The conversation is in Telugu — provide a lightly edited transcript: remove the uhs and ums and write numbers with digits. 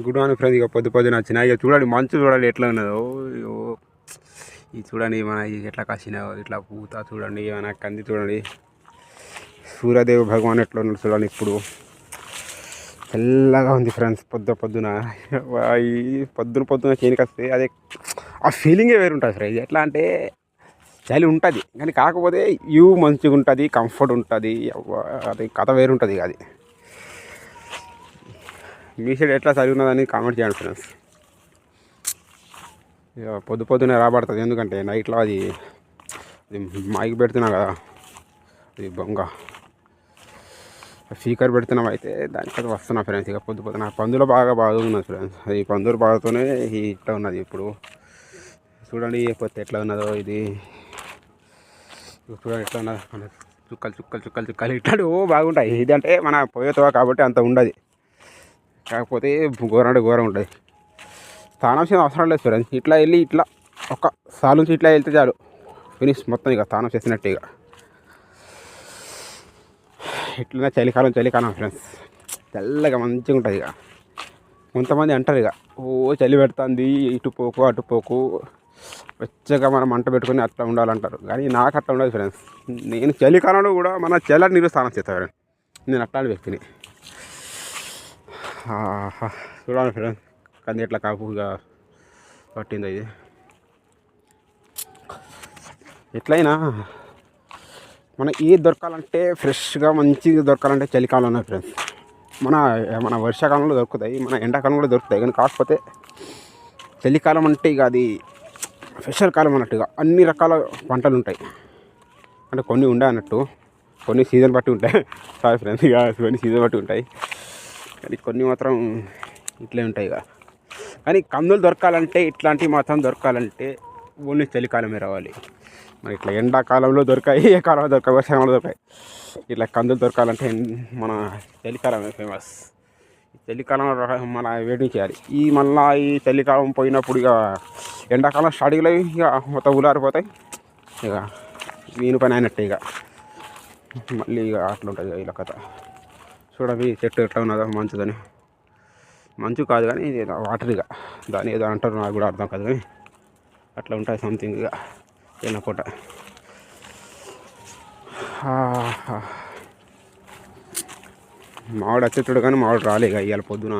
Good morning friends. ఇక పొద్దున వచ్చిన ఇక చూడండి మంచు చూడండి ఎట్లా ఉన్నదో. ఇది చూడండి మన ఎట్లా కాసినాయో ఇట్లా పూత చూడండి. మన కంది చూడండి. సూర్యదేవ భగవాన్ ఎట్లా ఉన్నాడు చూడండి. ఇప్పుడు తెల్లగా ఉంది ఫ్రెండ్స్. పొద్దున చేనికి వస్తే అదే ఆ ఫీలింగే వేరుంటుంది ఫ్రెండ్స్. ఎట్లా అంటే చలి ఉంటుంది కానీ కాకపోతే మంచిగా ఉంటుంది, కంఫర్ట్ ఉంటుంది. అది కథ వేరుంటుంది. అది మీ సైడ్ ఎట్లా చలి ఉన్నదని కామెంట్ చేయండి ఫ్రెండ్స్. ఇక పొద్దునే రాబడుతుంది. ఎందుకంటే నైట్లో అది మైక్ పెడుతున్నాం కదా, అది బొంగ స్పీకర్ పెడుతున్నాం. అయితే దానికైతే వస్తున్నా ఫ్రెండ్స్. ఇక పొద్దున పందులు బాగా ఉన్నది ఫ్రెండ్స్. అది పందులు బాధతోనే ఇట్లా ఉన్నది. ఇప్పుడు చూడండి పోతే ఎట్లా ఉన్నదో. ఇది చూడండి ఎట్లా ఉన్నదో. మన చుక్కలు ఇట్లాంటి బాగుంటాయి. ఇది అంటే మన పోయేతోవ కాబట్టి అంత ఉండదు. కాకపోతే ఘోరం ఉంటుంది. స్నానం చేసిన అవసరం లేదు ఫ్రెండ్స్. ఇట్లా వెళ్ళి ఇట్లా ఒక సాల్ నుంచి ఇట్లా వెళ్తే చాలు, ఫినిష్ మొత్తం. ఇక స్నానం చేసినట్టే. ఇక ఇట్లనే చలికాలం ఫ్రెండ్స్. తెల్లగా మంచిగా ఉంటుంది. ఇక కొంతమంది అంటారు ఇక చలి పెడుతుంది, ఇటు పోకు అటు పోకు, వెచ్చగా మనం మంట పెట్టుకొని అట్లా ఉండాలంటారు. కానీ నాకు అట్లా ఉండదు ఫ్రెండ్స్. నేను చలికాలంలో కూడా మన చల్లని నీరు స్నానం చేస్తాను ఫ్రెండ్స్. నేను అట్లాంటి వ్యక్తిని. చూడండి ఫ్రెండ్స్, కంది ఎట్లా కాపుగా పట్టింది. ఇది ఎట్లయినా మన ఏది దొరకాలంటే ఫ్రెష్గా మంచిగా దొరకాలంటే చలికాలం ఉన్నాయి ఫ్రెండ్స్. మన వర్షాకాలంలో దొరుకుతాయి, మన ఎండాకాలంలో కూడా దొరుకుతాయి. కానీ కాకపోతే చలికాలం అంటే ఇక అది స్పెషల్ కాలం అన్నట్టుగా అన్ని రకాల పంటలు ఉంటాయి. అంటే కొన్ని ఉండే అన్నట్టు, కొన్ని సీజన్ బట్టి ఉంటాయి. సారీ ఫ్రెండ్స్, ఇక కొన్ని సీజన్ బట్టి ఉంటాయి. కానీ కొన్ని మాత్రం ఇట్లే ఉంటాయి. ఇక కానీ కందులు దొరకాలంటే, ఇట్లాంటివి మాత్రం దొరకాలంటే ఓన్లీ చలికాలమే రావాలి. మరి ఇట్లా ఎండాకాలంలో దొరకాయి, ఏ కాలంలో దొరకాయి, వర్షాకాలంలో దొరకాయి. ఇట్లా కందులు దొరకాలంటే మన చలికాలమే ఫేమస్. చలికాలంలో మన వెయిటింగ్ చేయాలి. మళ్ళీ ఈ చలికాలం పోయినప్పుడు ఇక ఎండాకాలం స్టార్టింగ్లో ఇక మొత్తం ఊలారిపోతాయి. ఇక మీను పని అయినట్టే. ఇక మళ్ళీ ఇక అట్లా ఉంటుంది ఇలా కథ. చూడండి చెట్టు ఎట్లా ఉన్నదో, మంచుదని. మంచు కాదు కానీ ఇది వాటర్. ఇక దాని ఏదో అంటారు, నాకు కూడా అర్థం కాదు కానీ అట్లా ఉంటుంది సంథింగ్. ఇక పూట మావాడు వచ్చేటాడు కానీ మావాడు రాలే. ఇక ఇవాళ పొద్దున